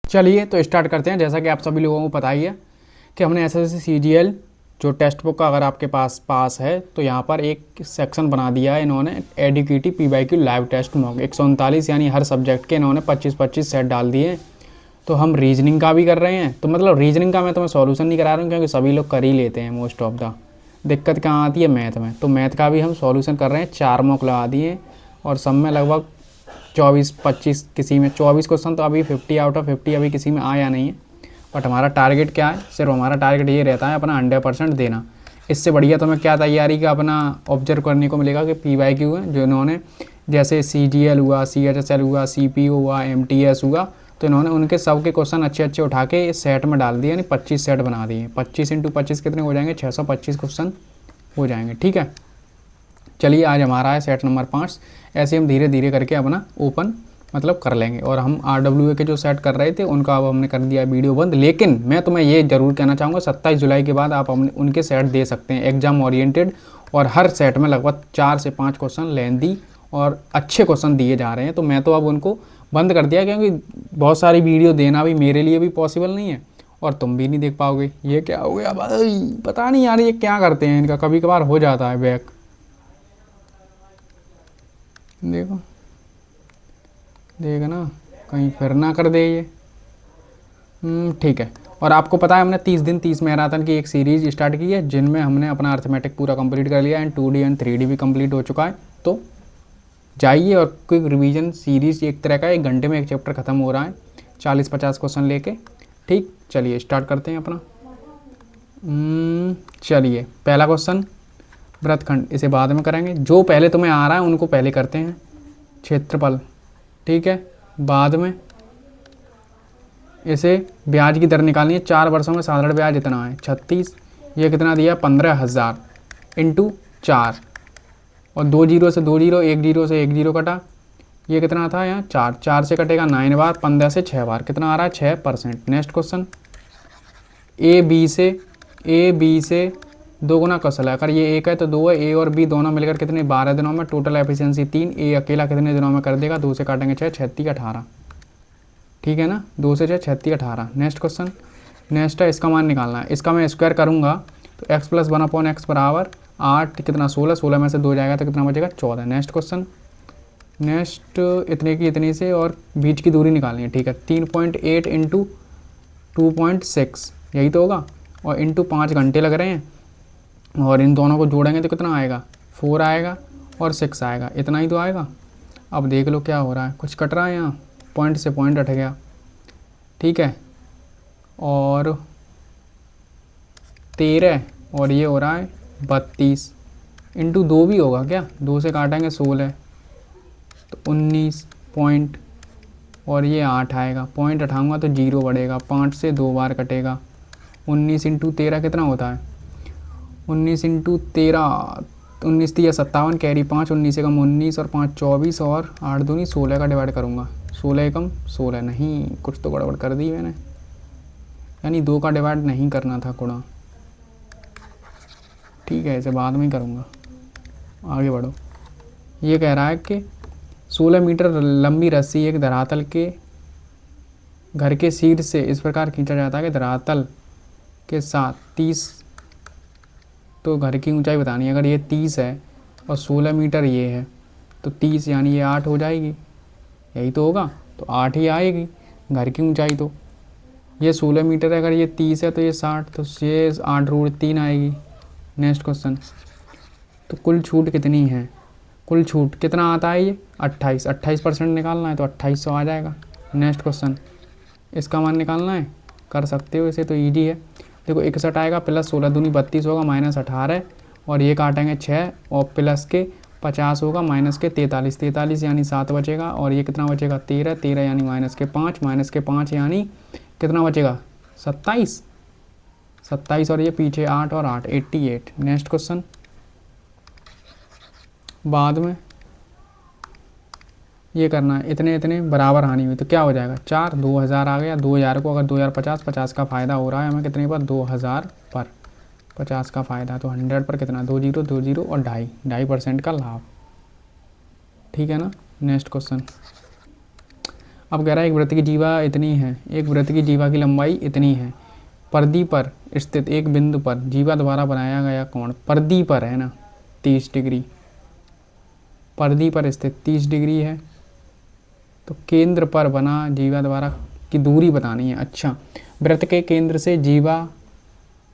चलिए तो स्टार्ट करते हैं। जैसा कि आप सभी लोगों को पता ही है कि हमने एसएससी सीजीएल जो टेक्स्ट बुक का अगर आपके पास है तो यहाँ पर एक सेक्शन बना दिया है इन्होंने, educative PYQ live test mock 139, यानी हर सब्जेक्ट के इन्होंने 25-25 सेट डाल दिए हैं। तो हम रीजनिंग का भी कर रहे हैं। तो मतलब रीजनिंग का मैं तुम्हें सॉल्यूशन नहीं करा रहा हूँ क्योंकि सभी लोग कर ही लेते हैं मोस्ट ऑफ द। दिक्कत कहाँ आती है? मैथ में। तो मैथ का भी हम सॉल्यूशन कर रहे हैं। 4 मॉक लगा दिए हैं और सब में लगभग 24-25, किसी में 24 क्वेश्चन तो अभी 50 आउट ऑफ 50 अभी किसी में आया नहीं है। बट हमारा टारगेट क्या है? सिर्फ हमारा टारगेट ये रहता है अपना 100% देना। इससे बढ़िया तुम्हें क्या तैयारी का अपना ऑब्जर्व करने को मिलेगा कि पीवाईक्यू है जो इन्होंने, जैसे सीजीएल हुआ, सीएचएसएल हुआ, सीपीओ हुआ, एमटीएस हुआ, तो इन्होंने उनके सब के क्वेश्चन अच्छे अच्छे उठा के इस सेट में डाल दिए, यानी 25 सेट बना दिए। 25 × 25 कितने हो जाएंगे? 625 क्वेश्चन हो जाएंगे। ठीक है, चलिए आज हमारा है सेट नंबर 5। ऐसे हम धीरे धीरे करके अपना ओपन मतलब कर लेंगे। और हम RWA के जो सेट कर रहे थे उनका अब हमने कर दिया वीडियो बंद। लेकिन मैं तुम्हें ये ज़रूर कहना चाहूँगा 27 जुलाई के बाद आप उनके सेट दे सकते हैं, एग्जाम ओरिएंटेड। और हर सेट में लगभग 4 से 5 क्वेश्चन लेंदी और अच्छे क्वेश्चन दिए जा रहे हैं। तो मैं तो अब उनको बंद कर दिया क्योंकि बहुत सारी वीडियो देना भी मेरे लिए भी पॉसिबल नहीं है और तुम भी नहीं देख पाओगे। ये क्या हो गया भाई? पता नहीं यार ये क्या करते हैं, इनका कभी कभार हो जाता है बैक। देखो देखना कहीं फिर ना कर दे ये। ठीक है। और आपको पता है हमने 30 दिन 30 मैराथन की एक सीरीज स्टार्ट की है जिनमें हमने अपना अर्थमेटिक पूरा कंप्लीट कर लिया एंड 2D एंड 3D भी कंप्लीट हो चुका है। तो जाइए और क्विक रिवीजन सीरीज एक तरह का 1 घंटे में एक चैप्टर ख़त्म हो रहा है 40-50 क्वेश्चन लेके। ठीक, चलिए स्टार्ट करते हैं अपना। चलिए पहला क्वेश्चन वृत्तखंड, इसे बाद में करेंगे। जो पहले तुम्हें आ रहा है उनको पहले करते हैं। क्षेत्रफल, ठीक है, बाद में। इसे ब्याज की दर निकालनी है। 4 वर्षों में साधारण ब्याज इतना है 36। ये कितना दिया? 15,000 इंटू 4 और 2 जीरो से 2 जीरो, 1 जीरो से 1 जीरो कटा। ये कितना था यहाँ? 4 से कटेगा 9 बार, 15 से 6 बार, कितना आ रहा है? 6%। नेक्स्ट क्वेश्चन, ए बी से 2 गुना कौशल है। अगर ये 1 है तो 2 है। ए और बी दोनों मिलकर कितने? 12 दिनों में। Total efficiency 3। ए अकेला कितने दिनों में कर देगा? 2 से काटेंगे 6, 36 18। ठीक है ना, 2 से 6, 36 18। नेक्स्ट क्वेश्चन, नेक्स्ट है इसका मान निकालना है। इसका मैं स्क्वायर करूँगा तो x + 1/x बराबर 8, कितना? 16। 16 में से 2 जाएगा तो कितना बचेगा? 14। नेक्स्ट क्वेश्चन, नेक्स्ट इतने की इतनी से और बीच की दूरी निकालनी है। ठीक है, 3.8 इंटू 2.6 यही तो होगा, और इंटू 5 घंटे लग रहे हैं। और इन दोनों को जोड़ेंगे तो कितना आएगा? 4 आएगा और 6 आएगा। इतना ही तो आएगा। अब देख लो क्या हो रहा है, कुछ कट रहा है यहाँ, पॉइंट से पॉइंट हट गया। ठीक है, और 13 और ये हो रहा है 32 इंटू 2 भी होगा क्या? 2 से काटेंगे 16 तो 19 पॉइंट, और ये 8 आएगा। पॉइंट हटाऊँगा तो 0 बढ़ेगा, 5 से 2 बार कटेगा। 19 इंटू 13 कितना होता है? 19 इंटू 13, 19 3 57, कैरी 5, 19 से कम 19 और 5 24 और 8 दूनी 16 का डिवाइड करूँगा। 16 कम 16 नहीं, कुछ तो गड़बड़ कर दी मैंने, यानी 2 का डिवाइड नहीं करना था गुणा। ठीक है, इसे बाद में ही करूँगा। आगे बढ़ो। ये कह रहा है कि 16 मीटर लंबी रस्सी एक धरातल के घर के शीर्ष से इस प्रकार खींचा जाता है कि धरातल के साथ 30, तो घर की ऊंचाई बतानी है। अगर ये 30 है और 16 मीटर ये है तो 30 यानी ये 8 हो जाएगी, यही तो होगा। तो 8 ही आएगी घर की ऊंचाई। तो ये 16 मीटर है, अगर ये 30 है तो ये 60, तो ये 8√3 आएगी। नेक्स्ट क्वेश्चन, तो कुल छूट कितनी है? कुल छूट कितना आता है? ये 28। 28% निकालना है तो 2800 आ जाएगा। नेक्स्ट क्वेश्चन, इसका मान निकालना है, कर सकते हो, इसे तो ईजी है। देखो 61 आएगा, प्लस 16 दूनी 32 होगा, माइनस 18 और ये काटेंगे 6 और प्लस के 50 होगा, माइनस के 43, 43 यानी 7 बचेगा। और ये कितना बचेगा? 13, 13 यानी माइनस के 5, माइनस के 5 यानी कितना बचेगा? 27, 27 और ये पीछे 8 और 8, 88। नेक्स्ट क्वेश्चन, बाद में ये करना है, इतने इतने बराबर हानि हुई तो क्या हो जाएगा? 4, 2000 आ गया। 2000 को अगर 2050, 50 का फ़ायदा हो रहा है हमें कितने पर? 2000 पर 50 का फ़ायदा, तो 100 पर कितना? 2 जीरो 2 जीरो और 2.5% का लाभ। ठीक है ना। नेक्स्ट क्वेश्चन, अब कह रहा है एक वृत्त की जीवा इतनी है, एक वृत्त की जीवा की लंबाई इतनी है, परिधि पर स्थित एक बिंदु पर जीवा द्वारा बनाया गया कोण, परिधि पर है ना 30 डिग्री, परिधि पर स्थित 30 डिग्री है, तो केंद्र पर बना जीवा द्वारा की दूरी बतानी है। अच्छा, वृत्त के केंद्र से जीवा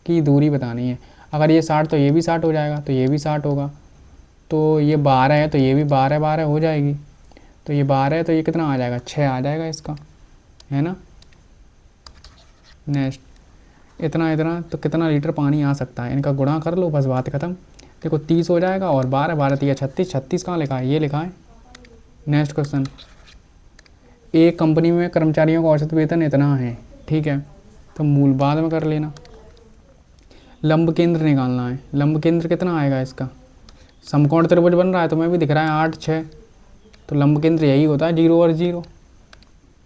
की दूरी बतानी है। अगर ये 60 तो ये भी 60 हो जाएगा, तो ये भी 60 होगा, तो ये 12 है तो ये भी 12 12 हो जाएगी, तो ये 12 है तो ये कितना आ जाएगा, 6 आ जाएगा इसका, है ना। नेक्स्ट, इतना इतना तो कितना लीटर पानी आ सकता है, इनका गुणा कर लो, बस बात खत्म। देखो 30 हो जाएगा और 12 12 3 36, 36 कहाँ लिखा है, ये लिखा है। नेक्स्ट क्वेश्चन, एक कंपनी में कर्मचारियों का औसत वेतन इतना है, ठीक है, तो मूल बाद में कर लेना। लंब केंद्र निकालना है, लंब केंद्र कितना आएगा इसका, समकोण त्रिभुज बन रहा है तो मैं भी दिख रहा है 8 6, तो लंब केंद्र यही होता है 0 और 0।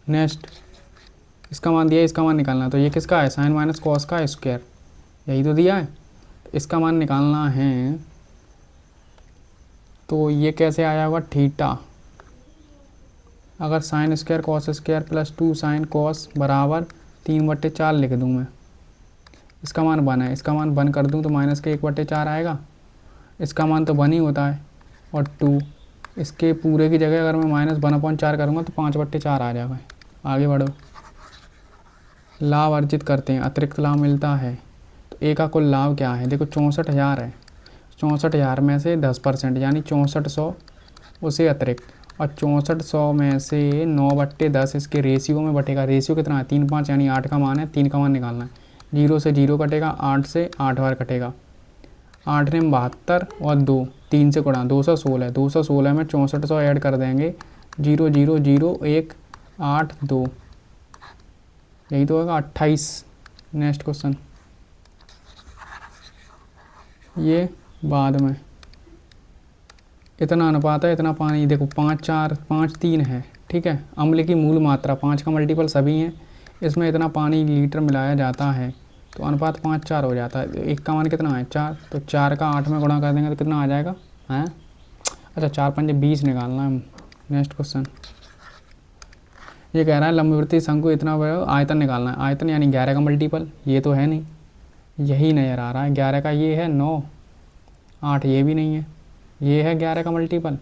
नेक्स्ट, इसका मान दिया है, इसका मान निकालना है, तो ये किसका है, साइन माइनस कॉस का स्क्वायर, यही तो दिया है, तो इसका मान निकालना है, तो ये कैसे आया होगा, थीटा, अगर sine square cos square plus 2 sine cos बराबर 3/4 लिख दूँ मैं, इसका मान 1 है, इसका मान 1 कर दूँ तो माइनस के 1/4 आएगा, इसका मान तो 1 ही होता है, और 2 इसके पूरे की जगह अगर मैं -1/4 करूँगा तो 5/4 आ जाएगा। आगे बढ़ो, लाभ अर्जित करते हैं, अतिरिक्त लाभ मिलता है, तो ए का कुल लाभ क्या है, देखो 64,000 है, 64,000 में से 10% यानी 6400 उसे अतिरिक्त, और 6400 में से 9/10 इसके रेशियो में बटेगा, रेशियो कितना है 3 5 यानी 8 का मान है, 3 का मान निकालना है, 0 से 0 कटेगा, 8 से 8 बार कटेगा, 8 ने 72 और 2 3 से गुणा 216, 216 में 6400 ऐड कर देंगे, 0 0 0 1 8 2, यही तो होगा 28। नेक्स्ट क्वेश्चन, ये बाद में, इतना अनुपात है, इतना पानी, देखो 5 4 5 3 है, ठीक है, अम्ल की मूल मात्रा 5 का मल्टीपल सभी हैं, इसमें इतना पानी लीटर मिलाया जाता है, तो अनुपात 5 4 हो जाता है, एक का मान कितना है 4, तो 4 का 8 में गुणा कर देंगे तो कितना आ जाएगा, हैं, अच्छा 4 5 20 निकालना है। नेक्स्ट क्वेश्चन, ये कह रहा है लंबवृत्तीय शंकु इतना बड़ा, आयतन निकालना है, आयतन यानी 11 का मल्टीपल, ये तो है नहीं, यही नज़र आ रहा है 11 का, ये है 9 8, ये भी नहीं है, ये है 11 का मल्टीपल,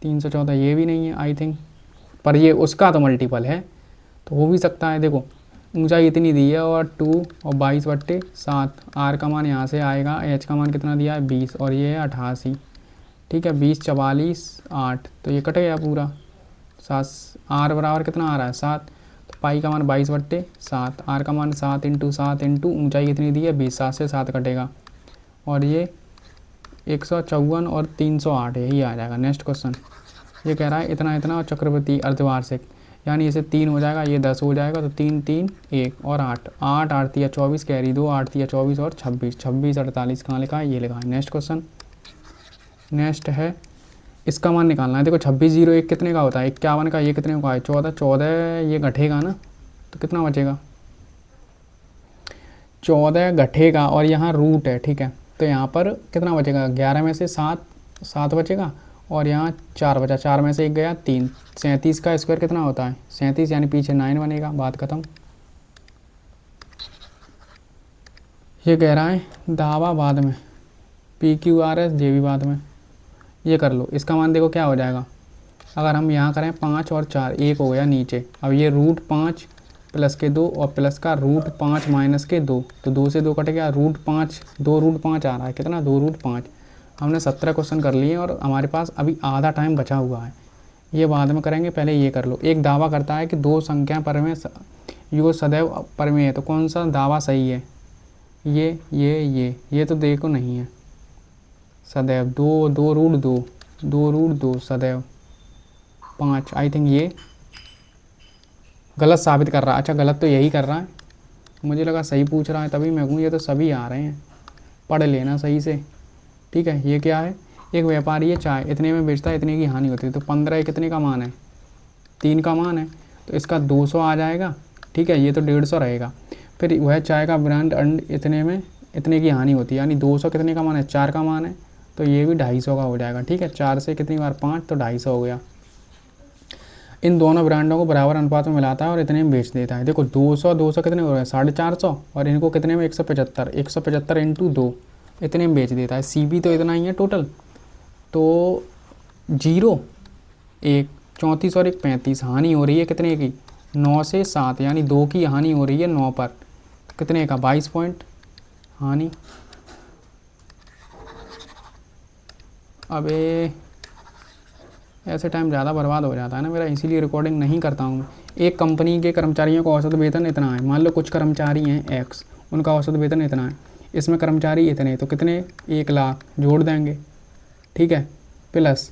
314 ये भी नहीं है आई थिंक, पर ये उसका तो मल्टीपल है, तो हो भी सकता है। देखो ऊंचाई इतनी दी है और 2 और 22/7, आर का मान यहाँ से आएगा, एच का मान कितना दिया है 20 और ये है 88, ठीक है, 20 44 8, तो ये कट गया पूरा 7, आर बराबर कितना आ रहा है 7, तो पाई का मान 22/7, आर का मान 7 × 7 × ऊंचाई कितनी दी है 20, 7 से 7 कटेगा, और ये 154 और 308 यही आ जाएगा। नेक्स्ट क्वेश्चन, ये कह रहा है इतना इतना और चक्रवृद्धि अर्धवार्षिक, यानी इसे 3 हो जाएगा, ये 10 हो जाएगा, तो 3 3 1 और 8 8 8 3 24 कैरी 2 8 3 24 और 26 26 48 कहाँ लिखा है, ये लिखा है। नेक्स्ट क्वेश्चन, नेक्स्ट है इसका मान निकालना है, देखो 26 0 1 कितने का होता है 51 का, ये कितने का है 14 14, ये घटेगा ना, तो कितना बचेगा 14 घटेगा, और यहाँ रूट है, ठीक है, तो यहाँ पर कितना बचेगा 11 में से 7 बचेगा, और यहाँ 4 बचा, 4 में से 1 गया 3, 37 का स्क्वायर कितना होता है 37, यानी पीछे 9 बनेगा, बात खत्म। ये कह रहा है दावा बाद में, PQRS जे भी बाद में, ये कर लो, इसका मान देखो क्या हो जाएगा, अगर हम यहाँ करें 5 और 4 1 हो गया नीचे, अब ये √5 प्लस के 2 और प्लस का √5 माइनस के 2, तो 2 से 2 कट गया, √5 2 √5 आ रहा है, कितना 2 √5। हमने 17 क्वेश्चन कर लिए और हमारे पास अभी आधा टाइम बचा हुआ है, ये बाद में करेंगे, पहले ये कर लो। एक दावा करता है कि 2 संख्या परमेय युग सदैव परमेय है, तो कौन सा दावा सही है, ये तो देखो नहीं है, सदैव 2 2 √2 2 √2 सदैव 5, आई थिंक ये गलत साबित कर रहा है, अच्छा गलत तो यही कर रहा है, मुझे लगा सही पूछ रहा है तभी मैं कहूँ, ये तो सभी आ रहे हैं, पढ़ लेना सही से, ठीक है। ये क्या है, एक व्यापारी है चाय इतने में बेचता है, इतने की हानि होती है, तो 15 कितने का मान है 3 का मान है, तो इसका 200 आ जाएगा, ठीक है, ये तो 150 रहेगा, फिर वह चाय का ब्रांड अंड इतने में इतने की हानि होती है, यानी 200 कितने का मान है 4 का मान है, तो ये भी 250 का हो जाएगा, ठीक है, 4 से कितनी बार 5, तो 250 हो गया। इन दोनों ब्रांडों को बराबर अनुपात में मिलाता है और इतने में बेच देता है। देखो 200 कितने हो रहे हैं, 450, और इनको कितने में 175 इंटू 2 इतने में बेच देता है। सी बी तो इतना ही है टोटल, तो 0 1 34 और 1 35, हानि हो रही है कितने की, 9 से 7, यानी 2 की हानि हो रही है 9 पर, तो कितने का 22 पॉइंट हानि। अबे ऐसे टाइम ज़्यादा बर्बाद हो जाता है ना मेरा, इसीलिए रिकॉर्डिंग नहीं करता हूँ। एक कंपनी के कर्मचारियों का औसत वेतन इतना है, मान लो कुछ कर्मचारी हैं एक्स, उनका औसत वेतन इतना है, इसमें कर्मचारी इतने, तो कितने 1 लाख जोड़ देंगे, ठीक है, प्लस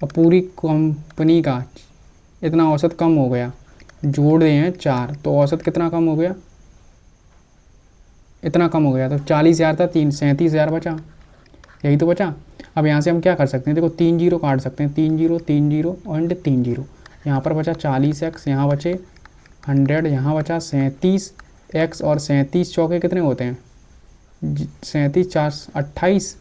और पूरी कंपनी का इतना औसत कम हो गया, जोड़ रहे हैं 4, तो औसत कितना कम हो गया, इतना कम हो गया, तो 40,000 था, 37,000 बचा, यही तो बचा। अब यहाँ से हम क्या कर सकते हैं, देखो 3 जीरो काट सकते हैं, 3 जीरो 3 जीरो और 3 जीरो, यहाँ पर बचा 40x, यहाँ बचे 100, यहाँ बचा 37x, और 37 चौके कितने होते हैं, 37 4 28,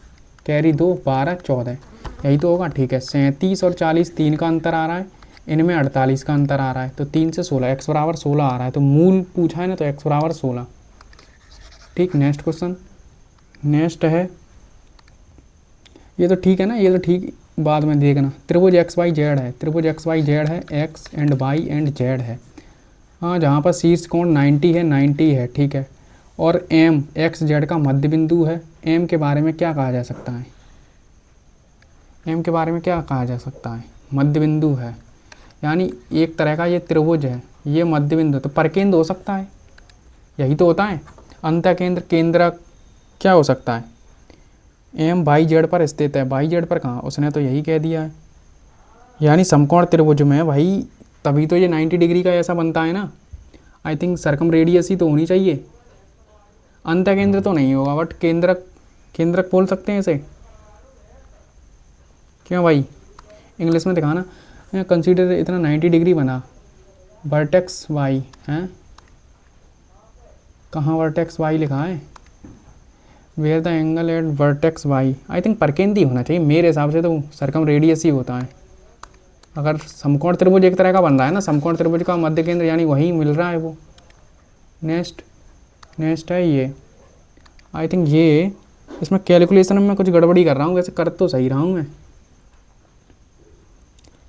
कैरी 2 12 14, यही तो होगा, ठीक है। 37 और 40 3 का अंतर आ रहा है, इनमें 48 का अंतर आ रहा है, तो 3 से 16, x बराबर 16 आ रहा है, तो मूल पूछा है ना, तो x बराबर 16, ठीक। नेक्स्ट क्वेश्चन, नेक्स्ट है, ये तो ठीक है ना, ये तो ठीक, बाद में देखना। त्रिभुज एक्स वाई जेड है, त्रिभुज एक्स वाई जेड है, X and Y and Z है, हाँ, जहाँ पर शीर्ष कोण 90 है, ठीक है, और एम एक्स जेड का मध्य बिंदु है। एम के बारे में क्या कहा जा सकता है, एम के बारे में क्या कहा जा सकता है, मध्य बिंदु है, यानी एक तरह का ये त्रिभुज है, ये मध्य बिंदु, तो परकेंद्र हो सकता है, यही तो होता है, अंतःकेंद्र, केंद्रक क्या हो सकता है, एम वाई जेड पर स्थित है, वाई जेड पर कहाँ, उसने तो यही कह दिया है, यानी समकोण त्रिभुज में भाई, तभी तो ये 90 डिग्री का ऐसा बनता है ना। आई थिंक सरकम रेडियस ही तो होनी चाहिए, अंतःकेंद्र तो नहीं होगा, बट केंद्रक, केंद्रक बोल सकते हैं इसे, क्यों भाई, इंग्लिश में दिखाना, कंसीडर इतना 90 डिग्री बना, वर्टेक्स वाई हैं, कहाँ वर्टेक्स वाई लिखा है, where the angle at vertex Y, I think परकेंद्र ही होना चाहिए मेरे हिसाब से, तो सरकम रेडियस ही होता है। अगर समकोण त्रिभुज एक तरह का बन रहा है ना, समकोण त्रिभुज का मध्य केंद्र यानी वही मिल रहा है वो। नेक्स्ट, नेक्स्ट है ये, आई थिंक ये, इसमें कैलकुलेशन में मैं कुछ गड़बड़ी कर रहा हूँ, वैसे कर तो सही रहा हूँ मैं,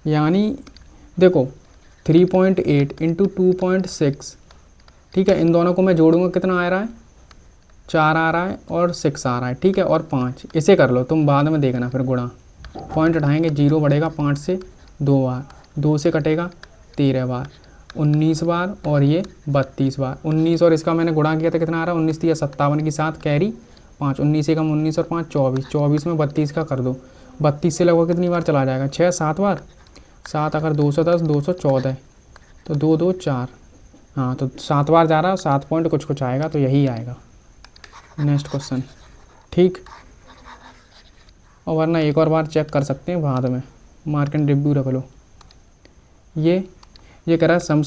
यानी देखो 3.8 इंटू 2.6, ठीक है, इन दोनों को मैं जोड़ूंगा, कितना आ रहा है, 4 आ रहा है और 6 आ रहा है, ठीक है, और 5, इसे कर लो तुम, बाद में देखना फिर गुणा, पॉइंट उठाएंगे, 0 बढ़ेगा 5 से 2 बार, 2 से कटेगा 13 बार, 19 बार, और ये 32 बार, 19 और इसका मैंने गुणा किया था, कितना आ रहा है, 19 या 57 की 7 कैरी 5, 19 से कम 19 और 5 24, 24 में 32 का कर दो, 32 से लगभग कितनी बार चला जाएगा, 6 7 बार, 7 अगर 210 214, तो 2 2 4, हाँ, तो 7 बार जा रहा है, 7 पॉइंट कुछ कुछ आएगा, तो यही आएगा। नेक्स्ट क्वेश्चन, ठीक, और वरना एक और बार चेक कर सकते हैं बाद में, मार्क एंड रिव्यू रख लो। ये कह रहा है सम,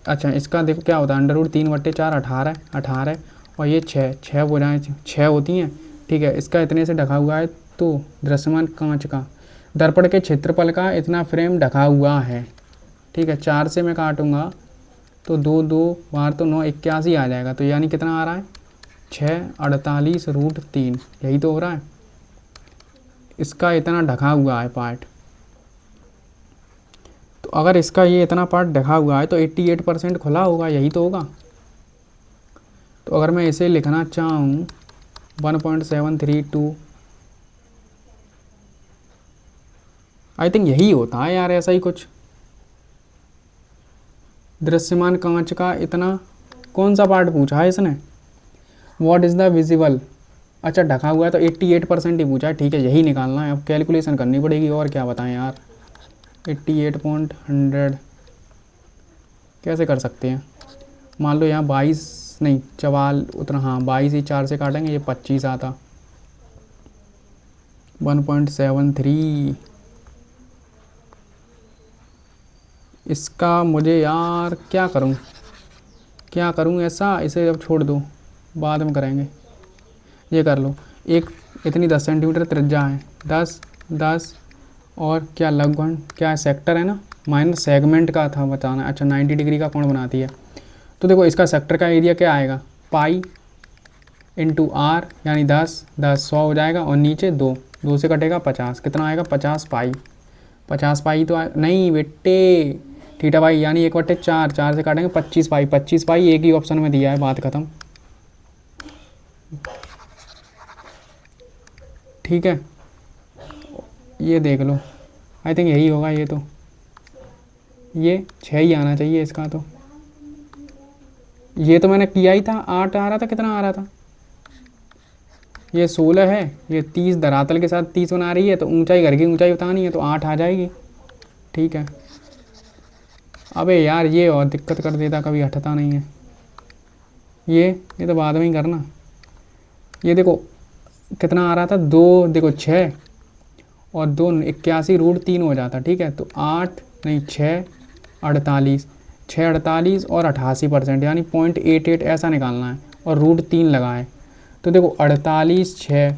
अच्छा इसका देखो क्या होता है, √3/4 18 18, और ये 6 भुजाएं 6 होती हैं, ठीक है, इसका इतने से ढका हुआ है, तो दृश्यमान कांच का दर्पण के क्षेत्रफल का इतना फ्रेम ढका हुआ है, ठीक है, 4 से मैं काटूंगा तो 2 2 बार तो 9 81 आ जाएगा, तो यानी कितना आ रहा है, 6 48√3, यही तो हो रहा है, इसका इतना ढका हुआ है पार्ट, तो अगर इसका ये इतना पार्ट ढका हुआ है तो 88% खुला होगा, यही तो होगा। तो अगर मैं इसे लिखना चाहूँ 1.732, आई थिंक यही होता है यार, ऐसा ही कुछ, दृश्यमान कांच का इतना, कौन सा पार्ट पूछा है इसने, व्हाट इज़ द विजिबल, अच्छा ढका हुआ है तो 88% ही पूछा है, ठीक है, यही निकालना है, अब कैलकुलेशन करनी पड़ेगी, और क्या बताएं यार, 88.100 कैसे कर सकते हैं, मान लो यहाँ 22 नहीं, 44 उतना, हाँ 22 ही 4 से काटेंगे, ये 25 आता, 1.73, इसका मुझे यार क्या करूँ ऐसा, इसे अब छोड़ दो, बाद में करेंगे, ये कर लो, एक इतनी 10 सेंटीमीटर त्रिज्या है, 10 10 और क्या लघुगण क्या सेक्टर है ना, माइनस सेगमेंट का था बताना। अच्छा 90 डिग्री का कोण बनाती है। तो देखो इसका सेक्टर का एरिया क्या आएगा, पाई इंटू आर यानी 10, 10 100 हो जाएगा और नीचे 2, 2 से कटेगा 50, कितना आएगा 50 पाई। 50 पाई तो नहीं बेटे, थीटा पाई यानी 1/4, 4 से काटेंगे 25 पाई। 25 पाई एक ही ऑप्शन में दिया है, बात खत्म। ठीक है, ये देख लो, आई थिंक यही होगा। ये तो ये 6 ही आना चाहिए इसका। तो ये तो मैंने किया ही था, 8 आ रहा था, कितना आ रहा था, ये 16 है, ये 30 धरातल के साथ 30 बना रही है, तो ऊंचाई घर की ऊंचाई बतानी है, तो 8 आ जाएगी। ठीक है, अबे यार ये और दिक्कत कर देता, कभी हटता नहीं है। ये तो बाद में ही करना। ये देखो कितना आ रहा था, 2 देखो 6 और 2 81√3 हो जाता। ठीक है, तो 8 नहीं 6 48, 6 48 और 88% यानी 0.88 ऐसा निकालना है, और √3 लगाए। तो देखो 48 6,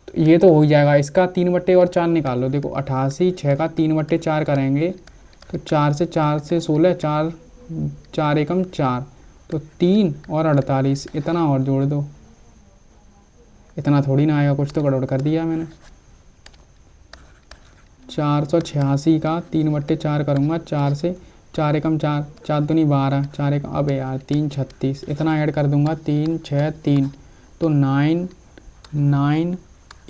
तो ये तो हो ही जाएगा। इसका 3/4 निकाल लो। देखो 88 6 का 3/4 करेंगे तो 4 से 16, 4 4 एकम 4, तो 3 और 48, इतना और जोड़ दो। इतना थोड़ी ना आएगा, कुछ तो गड़बड़ कर दिया मैंने। 486 का 3/4 करूँगा, 4 से 4 एकम 4, 4 दूनी 12, 4 एकम अबे यार 3 36, इतना ऐड कर दूंगा 3 6 3, तो 9 9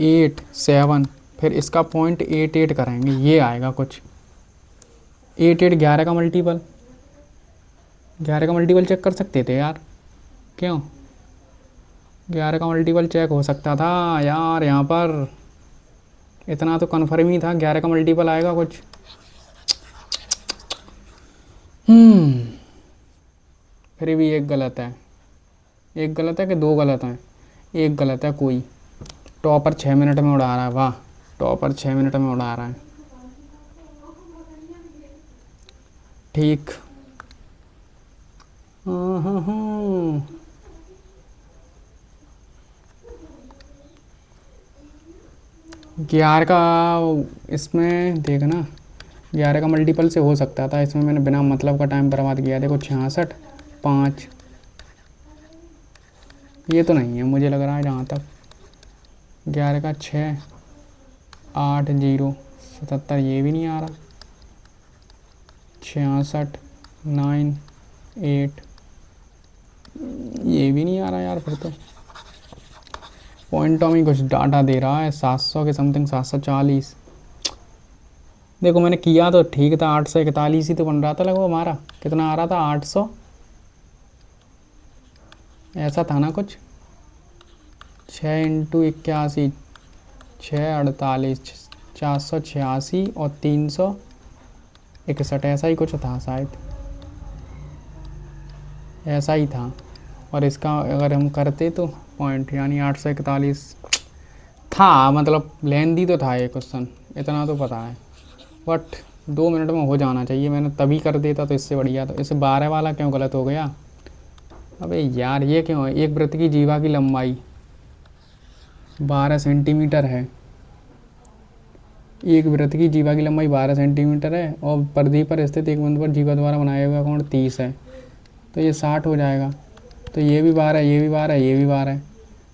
8 7, फिर इसका 0.88 करेंगे, ये आएगा कुछ 88। 11 का मल्टीपल, 11 का मल्टीपल चेक कर सकते थे यार, क्यों 11 का मल्टीपल चेक हो सकता था यार। यहाँ पर इतना तो कन्फर्म ही था 11 का मल्टीपल आएगा कुछ। फिर भी एक गलत है, एक गलत है कि 2 गलत हैं, एक गलत है कोई। टॉपर 6 मिनट में उड़ा रहा है, वाह, टॉपर 6 मिनट में उड़ा रहा है। ठीक, 11 का इसमें देखना, 11 का मल्टीपल से हो सकता था, इसमें मैंने बिना मतलब का टाइम बर्बाद किया। देखो 66 5, ये तो नहीं है मुझे लग रहा है जहाँ तक। 11 का 6 8 0 77, ये भी नहीं आ रहा। 66 9 8, ये भी नहीं आ रहा यार। फिर तो पॉइंटों में कुछ डाटा दे रहा है, 700 के समथिंग, 740। देखो मैंने किया तो ठीक था, 841 ही तो बन रहा था लगभग हमारा। कितना आ रहा था, 800 ऐसा था ना कुछ। 6 इंटू 81, 6 48, 486 और 361, ऐसा ही कुछ था शायद, ऐसा ही था। और इसका अगर हम करते तो पॉइंट यानी 841 था, मतलब लेंदी तो था ये क्वेश्चन, इतना तो पता है। बट 2 मिनट में हो जाना चाहिए, मैंने तभी कर देता तो इससे बढ़िया। तो इसे 12 वाला क्यों गलत हो गया, अबे यार ये क्यों है। एक वृत्त की जीवा की लंबाई 12 सेंटीमीटर है, एक वृत्त की जीवा की लंबाई 12 सेंटीमीटर है, और परिधि पर स्थित एक बिंदु पर जीवा द्वारा बनाया हुआ कोण 30 है, तो ये 60 हो जाएगा। तो ये भी 12, ये भी 12, ये भी 12 है।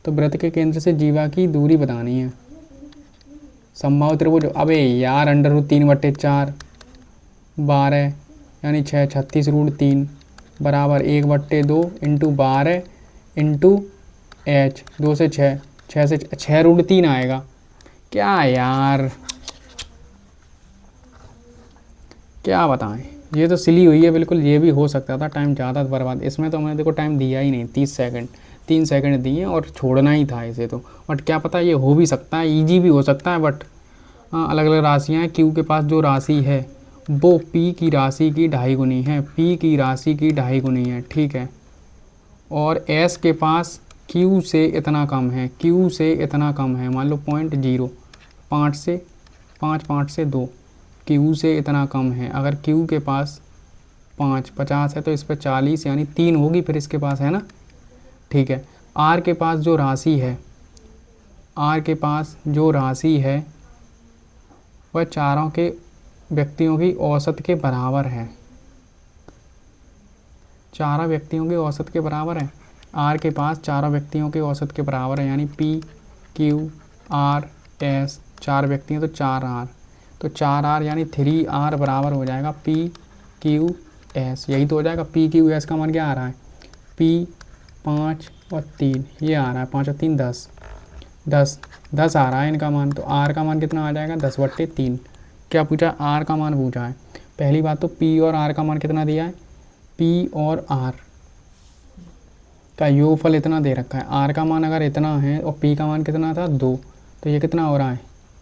तो वृत्त के केंद्र से जीवा की दूरी बतानी है। समबाहु त्रिभुज, अबे यार √3/4 12 यानी 6 36√3 बराबर 1/2 इंटू 12 इंटू h, 2 से 6, 6 से 6√3 आएगा। क्या यार, क्या बताएं, ये तो सिली हुई है बिल्कुल। ये भी हो सकता था, टाइम ज़्यादा बर्बाद। इसमें तो मैंने देखो टाइम दिया ही नहीं, 30 सेकंड, 3 सेकंड दिए और छोड़ना ही था इसे तो। बट क्या पता ये हो भी सकता है, ईजी भी हो सकता है। बट अलग अलग राशियाँ हैं। क्यू के पास जो राशि है वो पी की राशि की 2.5 गुनी है, पी की राशि की 2.5 गुनी है, ठीक है। और एस के पास क्यू से इतना कम है, क्यू से इतना कम है, मान लो 0.0, 5 से 5 से 2, क्यू से इतना कम है। अगर क्यू के पास 50 है तो इस पर 40 यानी 3 होगी फिर इसके पास, है ना, ठीक है। आर के पास जो राशि है, आर के पास जो राशि है वह चारों के व्यक्तियों की औसत के बराबर है। 4 व्यक्तियों की औसत के बराबर है। आर के पास 4 व्यक्तियों के औसत के बराबर है, यानी पी क्यू आर एस, 4 व्यक्ति हैं तो 4 आर, तो 4 आर यानी 3 आर बराबर हो जाएगा पी क्यू एस। यही तो हो जाएगा। पी क्यू एस का मान क्या आ रहा है? पी 5 और 3 ये आ रहा है, 5 और 3 10, 10 आ रहा है इनका मान। तो आर का मान कितना आ जाएगा? 10/3। क्या पूछा? आर का मान पूछा है। पहली बात तो पी और आर का मान कितना दिया है? पी और आर का योगफल इतना दे रखा है। आर का मान अगर इतना है और पी का मान कितना था? 2, तो ये कितना हो रहा है?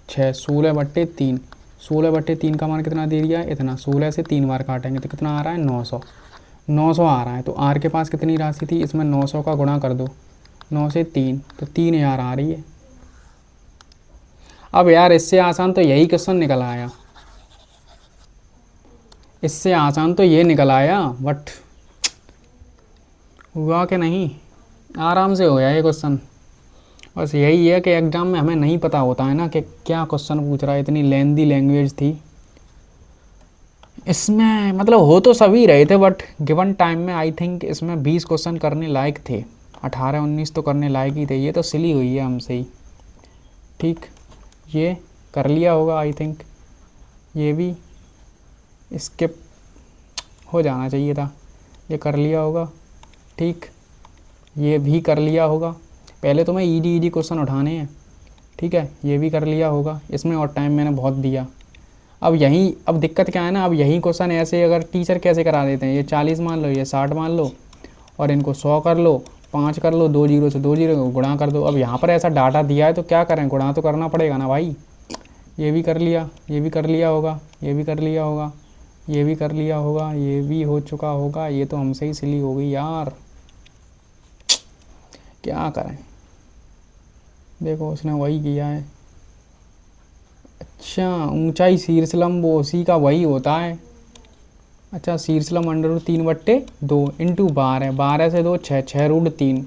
6, 16/3। 16/3 का मान कितना दे दिया है? इतना। 16 से 3 बार काटेंगे तो कितना आ रहा है? 900। 900 आ रहा है। तो आर के पास कितनी राशि थी? इसमें 900 का गुणा कर दो, 9 से 3 तो 3000 आ रही है। अब यार इससे आसान तो यही क्वेश्चन निकल आया, इससे आसान तो ये निकल आया, बट हुआ कि नहीं? आराम से हो गया ये क्वेश्चन। बस यही है कि एग्ज़ाम में हमें नहीं पता होता है ना कि क्या क्वेश्चन पूछ रहा है। इतनी लेंदी लैंग्वेज थी इसमें, मतलब हो तो सभी रहे थे बट गिवन टाइम में आई थिंक इसमें 20 क्वेश्चन करने लायक थे। 18-19 तो करने लायक ही थे। ये तो सिली हुई है हमसे ही। ठीक, ये कर लिया होगा आई थिंक। ये भी स्किप हो जाना चाहिए था। ये कर लिया होगा। ठीक, ये भी कर लिया होगा। पहले तो मैं इजी क्वेश्चन उठाने हैं। ठीक है, ये भी कर लिया होगा। इसमें और टाइम मैंने बहुत दिया। अब दिक्कत क्या है ना, अब यही क्वेश्चन ऐसे अगर टीचर कैसे करा देते हैं, ये 40 मान लो, ये 60 मान लो और इनको 100 कर लो, 5 कर लो, 2 जीरो से 2 जीरो को गुणा कर दो। अब यहाँ पर ऐसा डाटा दिया है तो क्या करें? गुणा तो करना पड़ेगा ना भाई। ये भी कर लिया, ये भी कर लिया होगा, ये भी कर लिया होगा, ये भी कर लिया होगा, ये भी हो चुका होगा। ये तो हमसे ही सिली हो गई यार, क्या करें? देखो उसने वही किया है। अच्छा, ऊंचाई शीर्षलंब ओसी का वही होता है। अच्छा, शीर्षलंब √3/2 इंटू 12, 12 से 2 6, 6√3।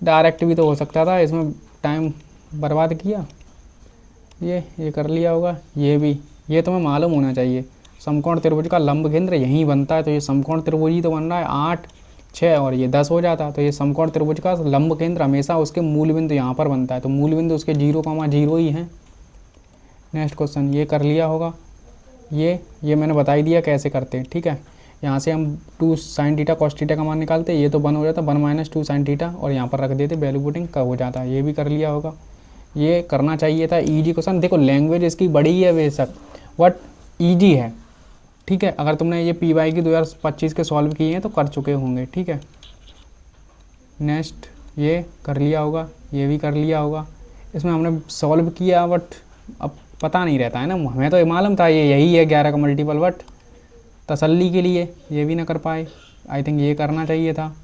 डायरेक्ट भी तो हो सकता था, इसमें टाइम बर्बाद किया। ये कर लिया होगा। ये भी, ये तुम्हें मालूम होना चाहिए। समकोण त्रिभुज का लंब केंद्र यहीं बनता है, तो ये समकोण त्रिभुज ही तो बन रहा है। 8, 6 और ये 10 हो जाता। तो ये समकोण त्रिभुज का लंब केंद्र हमेशा उसके मूल बिंदु यहाँ पर बनता है, तो मूल बिंदु उसके 0,0 ही है। नेक्स्ट क्वेश्चन, ये कर लिया होगा। ये मैंने बता ही दिया कैसे करते हैं। ठीक है, यहाँ से हम 2 sin थीटा cos थीटा का मान निकालते, ये तो 1 हो जाता, 1 - 2 sin थीटा, और यहाँ पर रख देते, वैल्यू पुटिंग का हो जाता है। ये भी कर लिया होगा। ये करना चाहिए था। इजी क्वेश्चन, देखो लैंग्वेज इसकी बड़ी है बेशक, बट ईजी है। ठीक है, अगर तुमने ये PY की 2025 के सॉल्व किए हैं तो कर चुके होंगे। ठीक है, नेक्स्ट ये कर लिया होगा, ये भी कर लिया होगा। इसमें हमने सॉल्व किया बट अब पता नहीं रहता है ना, हमें तो मालूम था ये यही है 11 का मल्टीपल, बट तसल्ली के लिए ये भी ना कर पाए। आई थिंक ये करना चाहिए था।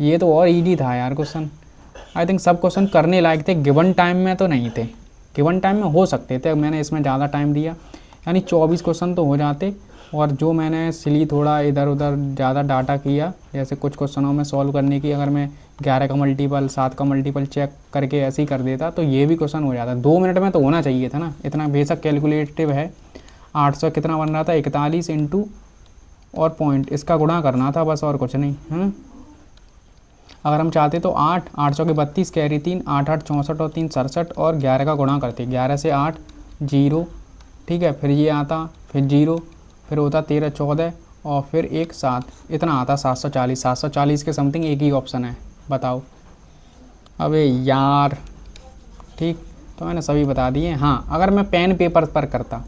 ये तो और ईजी था यार क्वेश्चन। आई थिंक सब क्वेश्चन करने लायक थे, गिवन टाइम में तो नहीं थे। गिवन टाइम में हो सकते थे, मैंने इसमें ज़्यादा टाइम दिया, यानी 24 क्वेश्चन तो हो जाते। और जो मैंने सिली थोड़ा इधर उधर ज़्यादा डाटा किया, जैसे कुछ क्वेश्चनों में सॉल्व करने की, अगर मैं 11 का मल्टीपल 7 का मल्टीपल चेक करके ऐसे ही कर देता तो ये भी क्वेश्चन हो जाता। 2 मिनट में तो होना चाहिए था ना, इतना बेशक कैलकुलेटिव है। 800 कितना बन रहा था? 41 इंटू और पॉइंट, इसका गुणा करना था बस, और कुछ नहीं है। अगर हम चाहते तो 8, 800 के 32 कैरी 3, 8 8 64 और 3 67 और 11 का गुणा करते, 11 से 8 0। ठीक है, फिर ये आता, फिर 0, फिर होता 13 14 और फिर 1 7, इतना आता 740। 740 के समथिंग एक ही ऑप्शन है, बताओ। अबे यार, ठीक, तो मैंने सभी बता दिए। हाँ, अगर मैं पेन पेपर पर करता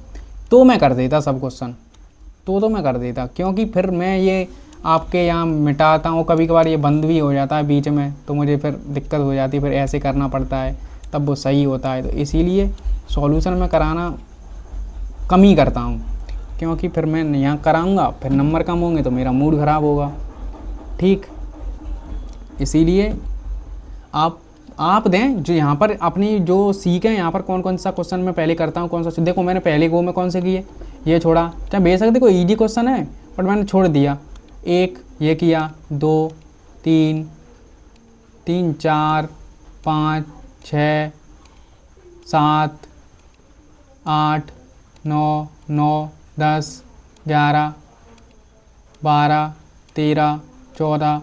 तो मैं कर देता सब क्वेश्चन, तो मैं कर देता, क्योंकि फिर मैं ये आपके यहाँ मिटाता हूँ, कभी कभार ये बंद भी हो जाता है बीच में, तो मुझे फिर दिक्कत हो जाती है, फिर ऐसे करना पड़ता है तब वो सही होता है। तो इसीलिए सॉल्यूशन में कराना कम ही करता हूँ, क्योंकि फिर मैं यहाँ कराऊँगा फिर नंबर कम होंगे तो मेरा मूड ख़राब होगा। ठीक, इसीलिए आप दें जो यहाँ पर अपनी जो सीखें, यहाँ पर कौन कौन सा क्वेश्चन मैं पहले करता हूँ, कौन सा। देखो मैंने पहले गो में कौन से किए, ये छोड़ा, चाहे बेशक देखो इजी क्वेश्चन है बट मैंने छोड़ दिया। 1 ये किया, 2 3 3 4 5 6 7 8 9 9 10, 11, 12, 13, 14,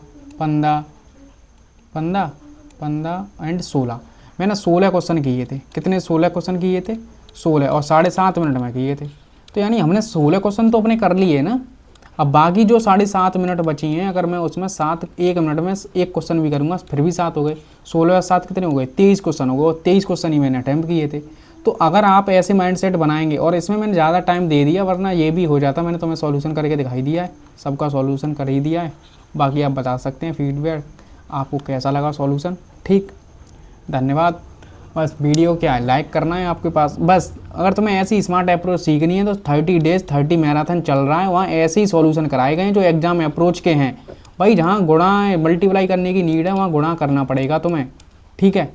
15 एंड 16। मैंने 16 क्वेश्चन किए थे। कितने? 16 क्वेश्चन किए थे, 16 और 7.5 मिनट में किए थे। तो यानी हमने 16 क्वेश्चन तो अपने कर लिए ना। अब बाकी जो 7.5 मिनट बची हैं, अगर मैं उसमें 1 मिनट में एक क्वेश्चन भी करूँगा फिर भी 7 हो गए। 16 और 7 कितने हो गए? 23 क्वेश्चन हो गए, और 23 क्वेश्चन ही मैंने अटैम्प्ट किए थे। तो अगर आप ऐसे माइंडसेट बनाएंगे, और इसमें मैंने ज़्यादा टाइम दे दिया, वरना ये भी हो जाता। मैंने तुम्हें सॉल्यूशन करके दिखाई दिया है, सबका सॉल्यूशन कर ही दिया है। बाकी आप बता सकते हैं फीडबैक आपको कैसा लगा सॉल्यूशन। ठीक, धन्यवाद। बस वीडियो क्या है, लाइक करना है आपके पास। बस अगर तुम्हें ऐसी स्मार्ट अप्रोच सीखनी है तो 30 डेज 30 मैराथन चल रहा है, वहाँ ऐसे ही सॉल्यूशन कराए गए हैं जो एग्जाम अप्रोच के हैं। भाई जहाँ गुणा मल्टीप्लाई करने की नीड है वहाँ गुणा करना पड़ेगा तुम्हें। ठीक है,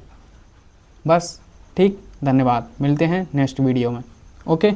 बस ठीक, धन्यवाद। मिलते हैं नेक्स्ट वीडियो में। ओके।